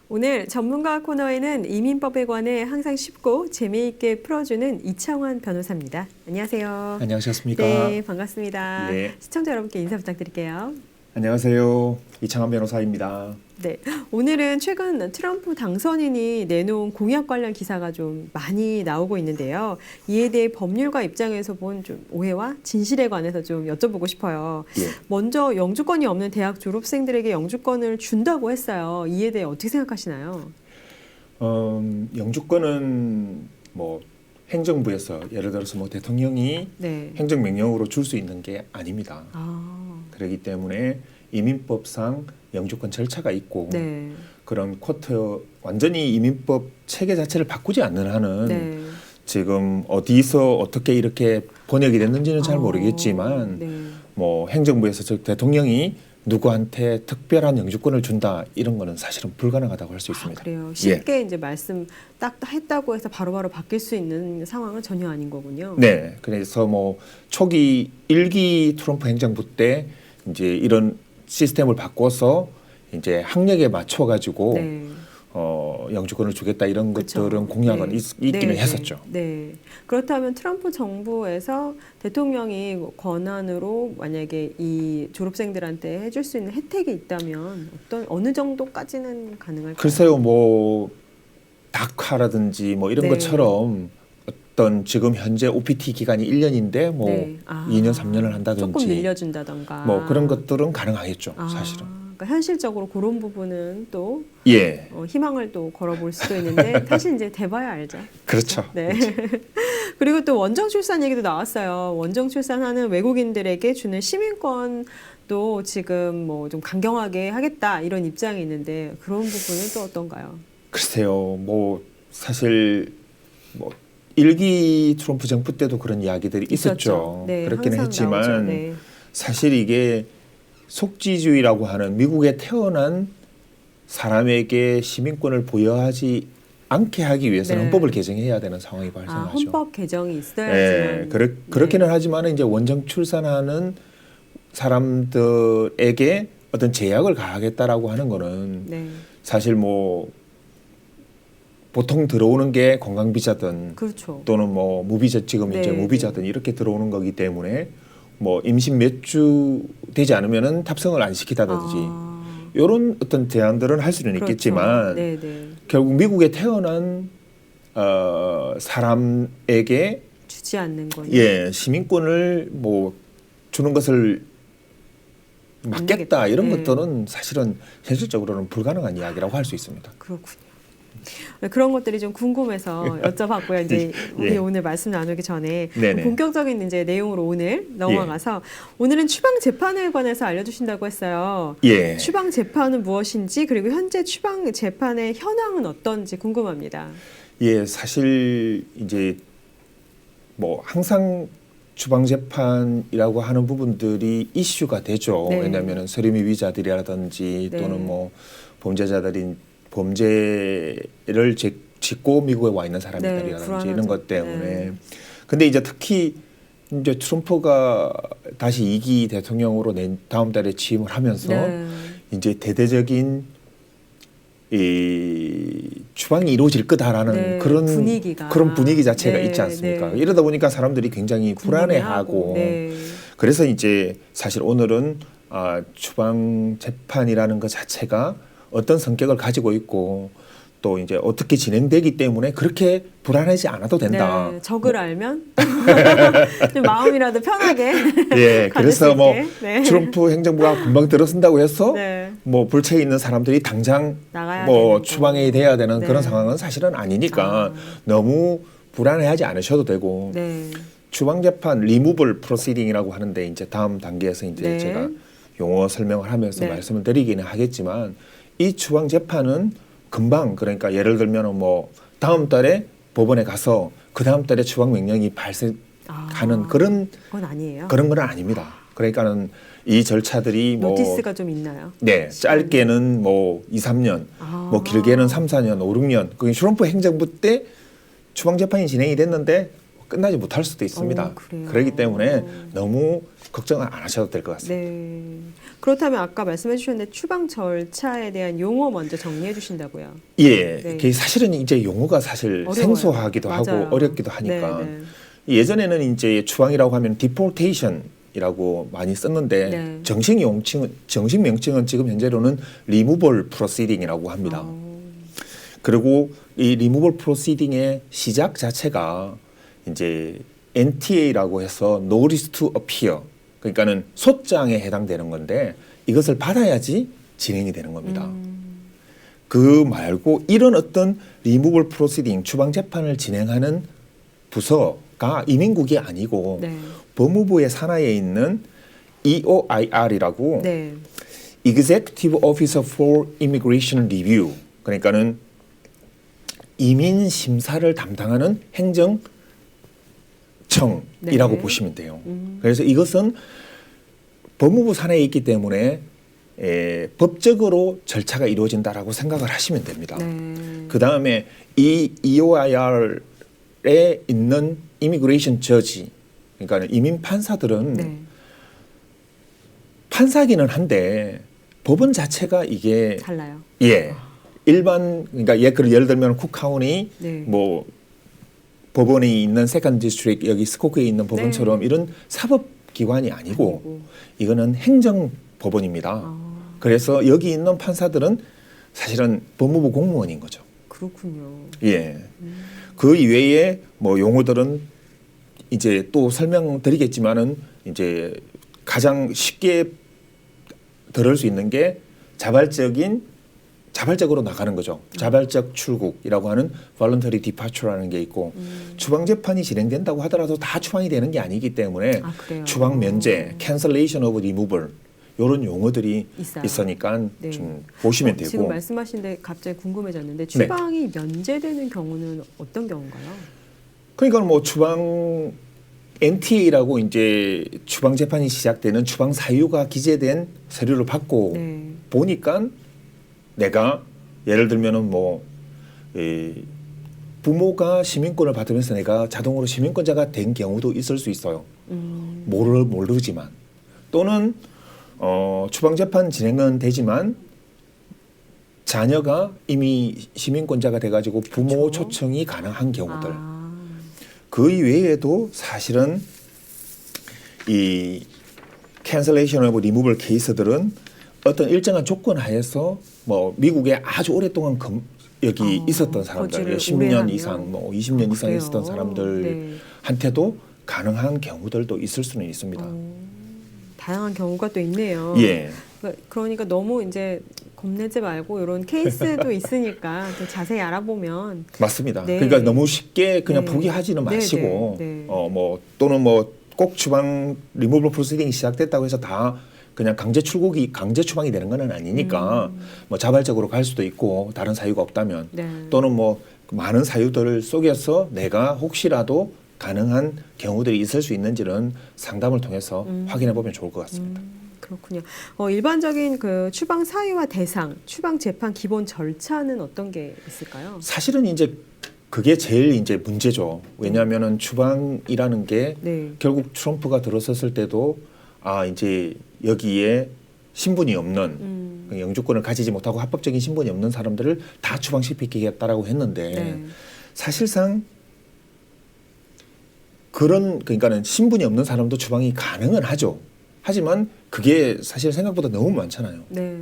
오늘 전문가 코너에는 이민법에 관해 항상 쉽고 재미있게 풀어주는 이창환 변호사입니다. 안녕하세요. 안녕하셨습니까? 네, 반갑습니다. 네. 시청자 여러분께 인사 부탁드릴게요. 안녕하세요. 이창환 변호사입니다. 네, 오늘은 최근 트럼프 당선인이 내놓은 공약 관련 기사가 좀 많이 나오고 있는데요. 이에 대해 법률가 입장에서 본 좀 오해와 진실에 관해서 좀 여쭤보고 싶어요. 예. 먼저 영주권이 없는 대학 졸업생들에게 영주권을 준다고 했어요. 이에 대해 어떻게 생각하시나요? 영주권은 뭐 행정부에서 예를 들어서 뭐 대통령이 네. 행정명령으로 줄 수 있는 게 아닙니다. 아, 그렇기 때문에 이민법상 영주권 절차가 있고 네. 그런 쿼터 완전히 이민법 체계 자체를 바꾸지 않는 한은 네. 지금 어디서 어떻게 이렇게 번역이 됐는지는 잘 모르겠지만 네. 뭐 행정부에서 즉 대통령이 누구한테 특별한 영주권을 준다 이런 거는 사실은 불가능하다고 할 수 있습니다. 그래요. 쉽게 이제 말씀 딱 했다고 해서 바로바로 바뀔 수 있는 상황은 전혀 아닌 거군요. 네, 그래서 뭐 초기 1기 트럼프 행정부 때 이제 이런 시스템을 바꿔서 이제 학력에 맞춰 가지고 네. 영주권을 주겠다 이런 그쵸. 것들은 공약은 네. 있기는 네, 했었죠. 네. 그렇다면 트럼프 정부에서 대통령이 권한으로 만약에 이 졸업생들한테 해줄 수 있는 혜택이 있다면 어느 정도까지는 가능할까요? 글쎄요, 뭐 다카라든지 뭐 이런 네. 것처럼 어떤 지금 현재 OPT 기간이 1년인데 뭐 네. 2년, 3년을 한다든지 조금 밀려준다던가. 뭐 그런 것들은 가능하겠죠, 아, 사실은. 그러니까 현실적으로 그런 부분은 또 예, 희망을 또 걸어볼 수도 있는데 사실 이제 돼봐야 알죠. 그렇죠. 네. 그리고 또 원정 출산 얘기도 나왔어요. 원정 출산하는 외국인들에게 주는 시민권도 지금 뭐 좀 강경하게 하겠다 이런 입장이 있는데 그런 부분은 또 어떤가요? 글쎄요, 뭐 사실 뭐 1기 트럼프 정부 때도 그런 이야기들이 있었죠. 네, 그렇기는 항상 했지만 나오죠. 네. 사실 이게 속지주의라고 하는 미국에 태어난 사람에게 시민권을 부여하지 않게 하기 위해서는 네. 헌법을 개정해야 되는 상황이 아, 발생하죠. 헌법 개정이 있어야지만. 그렇기는 하지만 이제 원정 출산하는 사람들에게 어떤 제약을 가하겠다라고 하는 거는 네. 사실 뭐 보통 들어오는 게 관광비자든 그렇죠. 또는 뭐 무비자 지금 이제 네. 무비자든 이렇게 들어오는 거기 때문에 뭐 임신 몇 주 되지 않으면은 탑승을 안 시키다든지 이런 어떤 제한들은 할 수는 그렇죠. 있겠지만 네, 네. 결국 미국에 태어난 사람에게 주지 않는 거니. 시민권을 뭐 주는 것을 막겠다 되겠다. 이런 네. 것들은 사실은 현실적으로는 불가능한 이야기라고 할 수 있습니다. 그렇군요. 그런 것들이 좀 궁금해서 여쭤봤고요. 이제 우리 예. 오늘 말씀 나누기 전에 네네. 본격적인 이제 내용으로 오늘 넘어가서 오늘은 추방 재판에 관해서 알려주신다고 했어요. 예. 추방 재판은 무엇인지 그리고 현재 추방 재판의 현황은 어떤지 궁금합니다. 예, 사실 이제 뭐 항상 추방 재판이라고 하는 부분들이 이슈가 되죠. 네. 왜냐하면 서류미비자들이라든지 네. 또는 뭐 범죄를 짓고 미국에 와 있는 사람들이라든지 불안하죠. 이런 것 때문에. 네. 근데 이제 특히 이제 트럼프가 다시 2기 대통령으로 다음 달에 취임을 하면서 네. 이제 대대적인 이 추방이 이루어질 거다라는 네, 그런 분위기 자체가 네, 있지 않습니까? 네. 이러다 보니까 사람들이 굉장히 불안해하고 네. 그래서 이제 사실 오늘은 추방 재판이라는 것 자체가 어떤 성격을 가지고 있고 또 이제 어떻게 진행되기 때문에 그렇게 불안하지 않아도 된다. 네, 적을 알면 좀 마음이라도 편하게 예, 가질 수 그래서 뭐 있게. 네. 트럼프 행정부가 금방 들어선다고 해서 네. 뭐 불체에 있는 사람들이 당장 나가야 뭐 되는 추방이 돼야 되는 네. 그런 상황은 사실은 아니니까 너무 불안해하지 않으셔도 되고 네. 추방 재판 리무벌 프로시딩이라고 하는데 이제 다음 단계에서 이제 네. 제가 용어 설명을 하면서 네. 말씀을 드리기는 하겠지만 이 추방 재판은 금방 그러니까 예를 들면 뭐 다음 달에 법원에 가서 그 다음 달에 추방 명령이 발생하는 그런 건 아니에요. 그런 건 아닙니다. 그러니까는 이 절차들이 뭐 노티스가 좀 있나요? 네, 짧게는 뭐 2, 3년, 뭐 길게는 3, 4년, 5, 6년. 그 트럼프 행정부 때 추방 재판이 진행이 됐는데 끝나지 못할 수도 있습니다. 그래요? 그렇기 때문에 너무 걱정 안 하셔도 될 것 같습니다. 네. 그렇다면 아까 말씀해 주셨는데 추방 절차에 대한 용어 먼저 정리해 주신다고요? 예, 네. 그게 사실은 이제 용어가 사실 어려워요. 생소하기도 맞아요. 하고 어렵기도 하니까 네, 예전에는 이제 추방이라고 하면 deportation이라고 많이 썼는데 네. 정식 명칭은 지금 현재로는 removal proceeding이라고 합니다. 그리고 이 removal proceeding의 시작 자체가 이제 NTA라고 해서 notice to appear, 그러니까는 소장에 해당되는 건데 이것을 받아야지 진행이 되는 겁니다. 그 말고 이런 어떤 removal proceeding, 추방 재판을 진행하는 부서가 이민국이 아니고 네. 법무부의 산하에 있는 EOIR이라고 네. Executive Officer for Immigration Review, 그러니까는 이민 심사를 담당하는 행정청이라고 네. 보시면 돼요. 그래서 이것은 법무부 산하에 있기 때문에 법적으로 절차가 이루어진다라고 생각을 하시면 됩니다. 네. 그 다음에 이 EOIR에 있는 이미그레이션 저지, 그러니까 이민 판사들은 네. 판사기는 한데 법원 자체가 이게 달라요. 일반, 그러니까 예를 들면 쿡카운티 네. 뭐 법원이 있는 세컨드 디스트릭 여기 스코크에 있는 법원처럼 네. 이런 사법 기관이 아니고 이거는 행정 법원입니다. 그래서 여기 있는 판사들은 사실은 법무부 공무원인 거죠. 그렇군요. 예. 그 이외에 뭐 용어들은 이제 또 설명드리겠지만은 이제 가장 쉽게 들을 수 있는 게 자발적으로 나가는 거죠. 자발적 출국이라고 하는 voluntary departure라는 게 있고 추방 재판이 진행된다고 하더라도 다 추방이 되는 게 아니기 때문에 그래요? 추방 면제, cancellation of removal 이런 용어들이 있어요. 있으니까 네. 좀 보시면 되고. 지금 말씀하신데 갑자기 궁금해졌는데 추방이 면제되는 경우는 어떤 경우인가요? 그러니까 뭐 추방 NTA라고 이제 추방 재판이 시작되는 추방 사유가 기재된 서류를 받고 네. 보니까 내가 예를 들면은 뭐 부모가 시민권을 받으면서 내가 자동으로 시민권자가 된 경우도 있을 수 있어요. 모르지만 또는 추방 재판 진행은 되지만 자녀가 이미 시민권자가 돼가지고 부모 그렇죠. 초청이 가능한 경우들. 그 이외에도 사실은 이 cancellation of removal 케이스들은 어떤 일정한 조건 하에서 뭐 미국에 아주 오랫동안 여기 있었던 사람들, 거주를 10년 오래 이상, 하면? 뭐 20년 이상 그래요? 있었던 사람들한테도 가능한 경우들도 있을 수는 있습니다. 다양한 경우가 또 있네요. 예. 그러니까 너무 이제 겁내지 말고 이런 케이스도 있으니까 또 자세히 알아보면 맞습니다. 네. 그러니까 너무 쉽게 그냥 네. 포기하지는 네, 마시고 네, 네. 뭐 또는 뭐 꼭 추방 리무벌 프로시딩이 시작됐다고 해서 다 그냥 강제 추방이 되는 건 아니니까 뭐 자발적으로 갈 수도 있고 다른 사유가 없다면 네. 또는 뭐 많은 사유들을 속여서 내가 혹시라도 가능한 경우들이 있을 수 있는지는 상담을 통해서 확인해 보면 좋을 것 같습니다. 그렇군요. 일반적인 그 추방 사유와 대상, 추방 재판 기본 절차는 어떤 게 있을까요? 사실은 이제 그게 제일 이제 문제죠. 왜냐하면은 추방이라는 게 네. 결국 트럼프가 들어섰을 때도 이제 여기에 신분이 없는 영주권을 가지지 못하고 합법적인 신분이 없는 사람들을 다 추방시키겠다라고 했는데 네. 사실상 그러니까는 신분이 없는 사람도 추방이 가능은 하죠. 하지만 그게 사실 생각보다 너무 많잖아요. 네.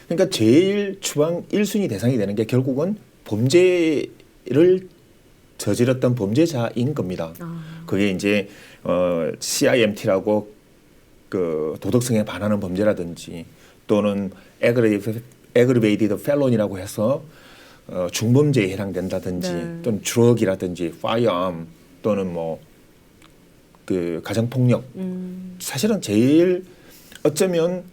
그러니까 제일 추방 1순위 대상이 되는 게 결국은 범죄를 저질렀던 범죄자인 겁니다. 그게 이제 CIMT라고 그 도덕성에 반하는 범죄라든지 또는 aggravated felon이라고 해서 중범죄에 해당된다든지 네. 또는 drug이라든지 firearm 또는 뭐 그 가정폭력 사실은 제일 어쩌면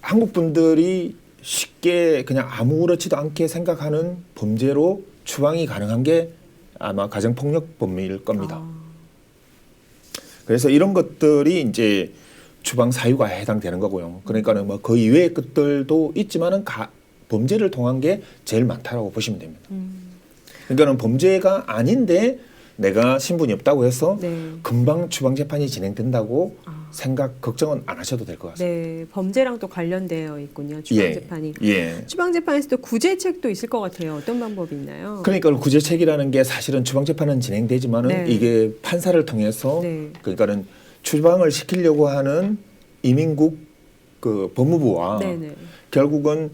한국 분들이 쉽게 그냥 아무렇지도 않게 생각하는 범죄로 추방이 가능한 게 아마 가정폭력범일 겁니다. 그래서 이런 것들이 이제 추방 사유가 해당되는 거고요. 그러니까는 뭐 그 이외의 것들도 있지만은 범죄를 통한 게 제일 많다라고 보시면 됩니다. 그러니까는 범죄가 아닌데 내가 신분이 없다고 해서 네. 금방 추방 재판이 진행된다고 아. 걱정은 안 하셔도 될 것 같습니다. 네, 범죄랑 또 관련되어 있군요. 추방 재판이. 예. 추방 재판에서도 구제책도 있을 것 같아요. 어떤 방법이 있나요? 그러니까 구제책이라는 게 사실은 추방 재판은 진행되지만은 네. 이게 판사를 통해서 네. 그러니까는 추방을 시키려고 하는 이민국 그 법무부와 네네. 결국은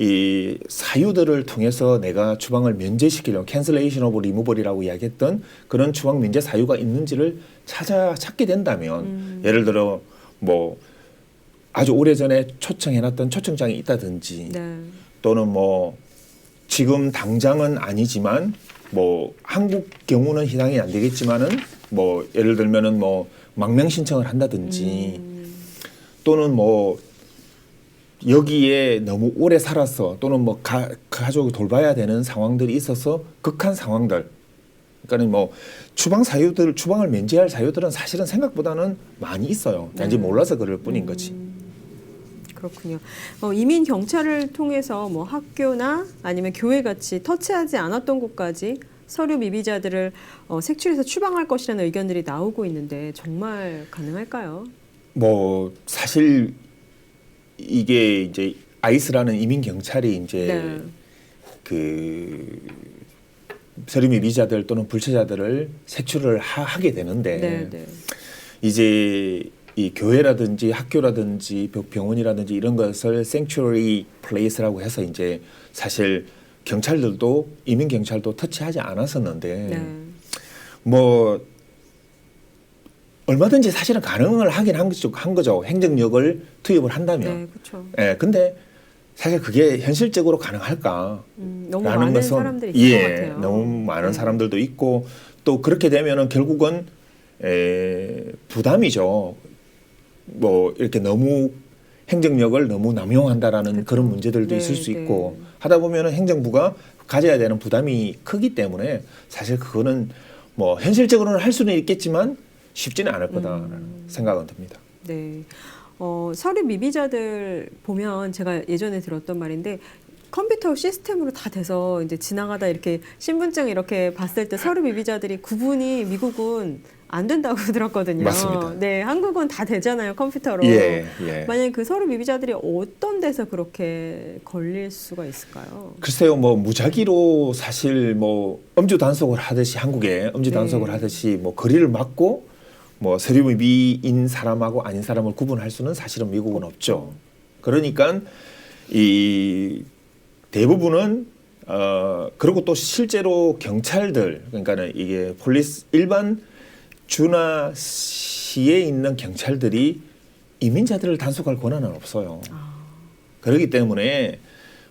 이 사유들을 통해서 내가 추방을 면제시키려고 cancellation of removal이라고 이야기했던 그런 추방 면제 사유가 있는지를 찾게 된다면 예를 들어 뭐 아주 오래전에 초청해놨던 초청장이 있다든지 네. 또는 뭐 지금 당장은 아니지만 뭐 한국 경우는 해당이 안 되겠지만은 뭐 예를 들면은 뭐 망명 신청을 한다든지 또는 뭐 여기에 너무 오래 살았어 또는 뭐 가족을 돌봐야 되는 상황들이 있어서 극한 상황들 그러니까 뭐 추방을 면제할 사유들은 사실은 생각보다는 많이 있어요. 단지 몰라서 그럴 뿐인 거지. 그렇군요. 이민 경찰을 통해서 뭐 학교나 아니면 교회 같이 터치하지 않았던 곳까지 서류 미비자들을 색출해서 추방할 것이라는 의견들이 나오고 있는데 정말 가능할까요? 뭐 사실 이게 이제 아이스라는 이민 경찰이 이제 네. 그 서류 미비자들 또는 불체자들을 색출을 하게 되는데 네, 네. 이제 이 교회라든지 학교라든지 병원이라든지 이런 것을 sanctuary place라고 해서 이제 사실 경찰들도 이민 경찰도 터치하지 않았었는데 네. 뭐 얼마든지 사실은 가능을 하긴 한 거죠. 행정력을 투입을 한다면. 네, 그렇죠. 예, 근데 사실 그게 현실적으로 가능할까? 너무 많은 사람들이 있을 것 같아요. 너무 많은 네. 사람들도 있고 또 그렇게 되면은 결국은 부담이죠. 뭐 이렇게 너무 행정력을 너무 남용한다라는 그렇죠. 그런 문제들도 네, 있을 수 네. 있고 하다 보면은 행정부가 가져야 되는 부담이 크기 때문에 사실 그거는 뭐 현실적으로는 할 수는 있겠지만 쉽지는 않을 거다라는 생각은 듭니다. 네. 서류 미비자들 보면 제가 예전에 들었던 말인데 컴퓨터 시스템으로 다 돼서 이제 지나가다 이렇게 신분증 이렇게 봤을 때 서류 미비자들이 구분이 미국은 안 된다고 들었거든요. 맞습니다. 네, 한국은 다 되잖아요, 컴퓨터로. 예. 만약에 그 서류 미비자들이 어떤 데서 그렇게 걸릴 수가 있을까요? 글쎄요, 뭐 무작위로 사실 뭐 음주 단속을 하듯이 한국에 음주 네. 단속을 하듯이 뭐 거리를 막고 뭐 서류 미비인 사람하고 아닌 사람을 구분할 수는 사실은 미국은 없죠. 그러니까 이 대부분은 그리고 또 실제로 경찰들 그러니까는 이게 일반 주나 시에 있는 경찰들이 이민자들을 단속할 권한은 없어요. 그렇기 때문에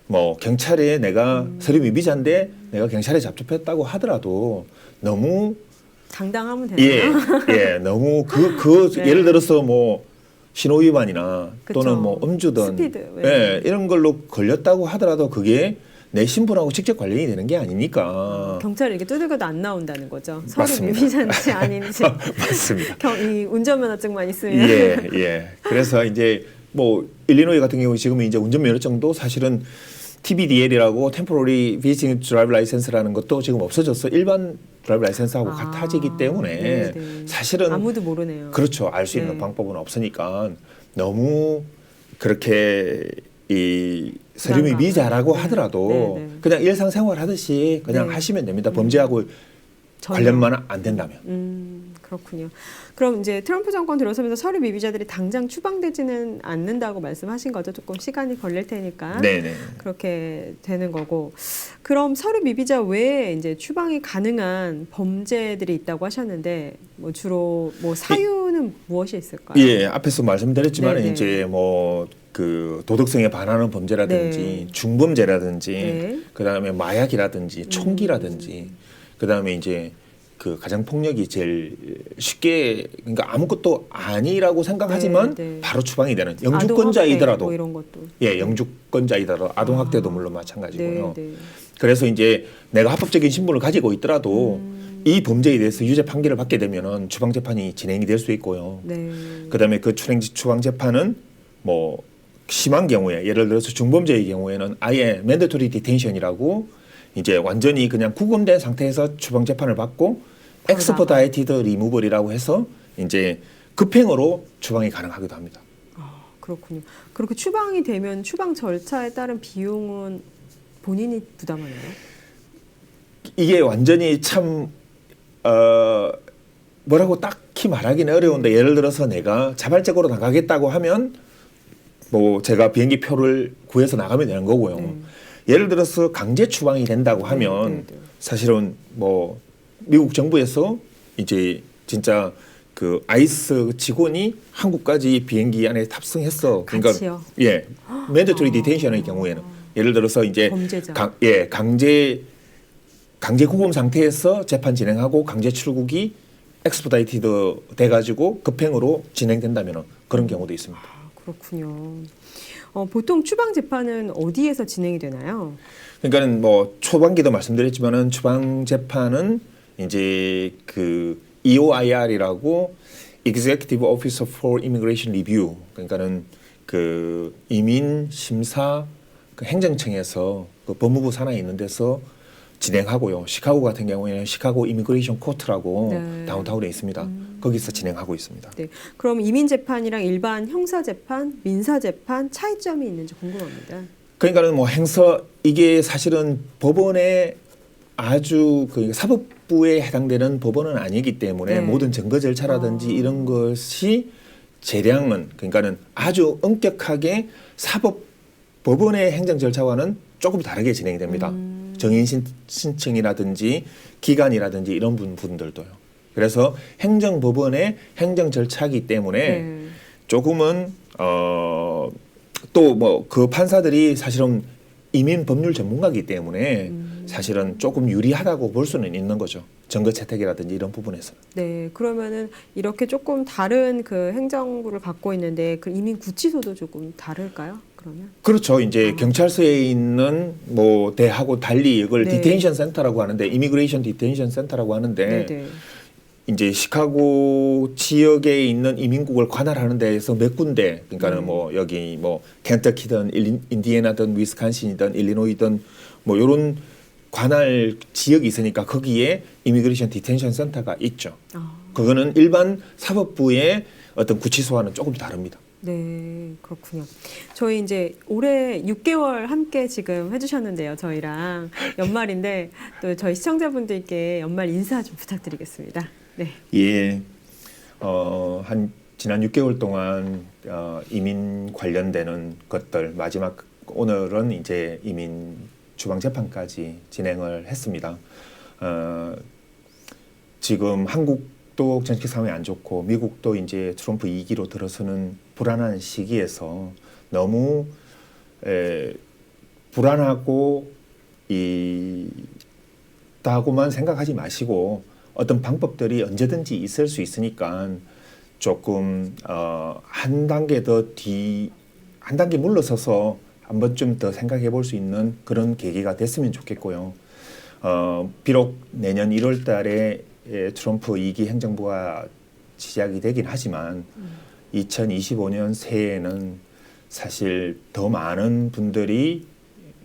뭐 경찰에 내가 서류 미비자인데 내가 경찰에 접촉했다고 하더라도 너무 당당하면 되나요? 예, 너무 네. 예를 들어서 뭐 신호 위반이나 그쵸. 또는 뭐 음주든 스피드. 예, 이런 걸로 걸렸다고 하더라도 그게 내 신분하고 직접 관련이 되는 게 아니니까. 경찰이 이렇게 두들겨도 안 나온다는 거죠. 서류 맞습니다. 미비자인지 아닌지. 맞습니다. 이 운전면허증만 있으면. 예. 그래서 이제 뭐 일리노이 같은 경우 지금 이제 운전면허증도 사실은 TBDL이라고 Temporary Visiting Driver License라는 것도 지금 없어졌어. 일반 드라이브 라이센스하고 같아지기 때문에 네네. 사실은 아무도 모르네요. 그렇죠. 알 수 있는 네. 방법은 없으니까 너무 그렇게 이 서류 불안감을. 미비자라고 네. 하더라도 네. 그냥 일상생활 하듯이 그냥 네. 하시면 됩니다. 범죄하고 전혀. 관련만 안 된다면. 그렇군요. 그럼 이제 트럼프 정권 들어서면서 서류 미비자들이 당장 추방되지는 않는다고 말씀하신 거죠. 조금 시간이 걸릴 테니까. 네네. 그렇게 되는 거고. 그럼 서류 미비자 외에 이제 추방이 가능한 범죄들이 있다고 하셨는데 뭐 주로 뭐 사유는 무엇이 있을까요? 예, 앞에서 말씀드렸지만 네네. 이제 뭐 그 도덕성에 반하는 범죄라든지 네. 중범죄라든지 네. 그다음에 마약이라든지 총기라든지 그다음에 이제 그 가정 폭력이 제일 쉽게 그러니까 아무것도 아니라고 생각하지만 네, 네. 바로 추방이 되는 아동학대 영주권자이더라도 뭐 이런 것도. 예, 영주권자이더라도 아동학대도 물론 마찬가지고요. 네, 네. 그래서 이제 내가 합법적인 신분을 가지고 있더라도 이 범죄에 대해서 유죄 판결을 받게 되면은 추방 재판이 진행이 될 수 있고요. 네. 그다음에 그 추방 재판은 뭐 심한 경우에 예를 들어서 중범죄의 경우에는 아예 mandatory detention이라고 이제 완전히 그냥 구금된 상태에서 추방 재판을 받고 엑스퍼다이티드 리무벌이라고 해서 이제 급행으로 추방이 가능하기도 합니다. 아, 그렇군요. 그렇게 추방이 되면 추방 절차에 따른 비용은 본인이 부담하나요? 이게 완전히 참 뭐라고 딱히 말하기는 어려운데 예를 들어서 내가 자발적으로 나가겠다고 하면 뭐 제가 비행기 표를 구해서 나가면 되는 거고요. 예를 들어서 강제 추방이 된다고 하면 사실은 뭐 미국 정부에서 이제 진짜 그 아이스 직원이 한국까지 비행기 안에 탑승했어. 같이요? 예, 맨더토리 디텐션의 경우에는 예를 들어서 이제 범죄자. 강제 구금 상태에서 재판 진행하고 강제 출국이 엑스퍼다이티드 돼가지고 급행으로 진행된다면 그런 경우도 있습니다. 아, 그렇군요. 보통 추방 재판은 어디에서 진행이 되나요? 그러니까는 뭐 초반기도 말씀드렸지만은 추방 재판은 이제 그 EOIR이라고 Executive Officer for Immigration Review, 그러니까는 그 이민 심사 그 행정청에서 그 법무부 산하에 있는 데서 진행하고요. 시카고 같은 경우에는 시카고 이미그레이션 코트라고 네. 다운타운에 있습니다. 거기서 진행하고 있습니다. 네. 그럼 이민 재판이랑 일반 형사 재판, 민사 재판 차이점이 있는지 궁금합니다. 그러니까는 뭐 이게 사실은 법원의 아주 그 사법부에 해당되는 법원은 아니기 때문에 네. 모든 증거 절차라든지 이런 것이 재량은 그러니까는 아주 엄격하게 법원의 행정 절차와는 조금 다르게 진행이 됩니다. 정인 신청이라든지 기간이라든지 이런 부분들도요. 그래서 행정법원의 행정 절차이기 때문에 조금은 또 뭐 그 판사들이 사실은 이민 법률 전문가이기 때문에 사실은 조금 유리하다고 볼 수는 있는 거죠. 증거 채택이라든지 이런 부분에서는. 네, 그러면은 이렇게 조금 다른 그 행정부를 갖고 있는데 그 이민 구치소도 조금 다를까요? 그러면? 그렇죠. 이제 경찰서에 있는 뭐 대하고 달리 이걸 네. 디테인션 센터라고 하는데 이미그레이션 디테인션 센터라고 하는데 네네. 이제 시카고 지역에 있는 이민국을 관할하는 데에서 몇 군데 그러니까는 뭐 여기 뭐 켄터키든 인디애나든 위스콘신이든 일리노이든 뭐 요런 관할 지역이 있으니까 거기에 이미그레이션 디텐션 센터가 있죠. 그거는 일반 사법부의 어떤 구치소와는 조금 다릅니다. 네, 그렇군요. 저희 이제 올해 6개월 함께 지금 해주셨는데요. 저희랑 연말인데 또 저희 시청자분들께 연말 인사 좀 부탁드리겠습니다. 네. 예, 한 지난 6개월 동안 이민 관련되는 것들 마지막 오늘은 이제 이민 추방 재판까지 진행을 했습니다. 지금 한국도 정치 상황이 안 좋고 미국도 이제 트럼프 2기로 들어서는 불안한 시기에서 너무 불안하고 있다고만 생각하지 마시고 어떤 방법들이 언제든지 있을 수 있으니까 조금 한 단계 물러서서 한 번쯤 더 생각해 볼 수 있는 그런 계기가 됐으면 좋겠고요. 비록 내년 1월 달에 트럼프 2기 행정부가 시작이 되긴 하지만 2025년 새해에는 사실 더 많은 분들이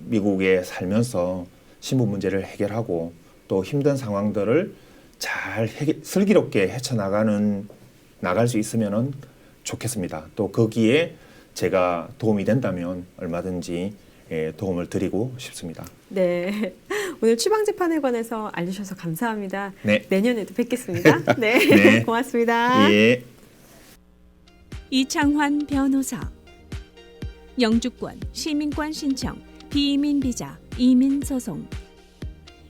미국에 살면서 신분 문제를 해결하고 또 힘든 상황들을 잘 슬기롭게 나갈 수 있으면 좋겠습니다. 또 거기에 제가 도움이 된다면 얼마든지 도움을 드리고 싶습니다. 네. 오늘 추방 재판에 관해서 알려주셔서 감사합니다. 네. 내년에도 뵙겠습니다. 네. 네. 고맙습니다. 예. 이창환 변호사. 영주권, 시민권 신청, 비이민 비자, 이민 소송.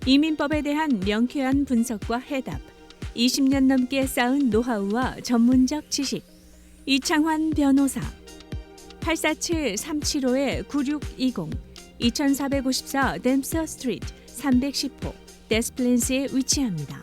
이민법에 대한 명쾌한 분석과 해답. 20년 넘게 쌓은 노하우와 전문적 지식. 이창환 변호사. 847-375-9620 2454 댐스터 스트리트 310호 데스플랜스에 위치합니다.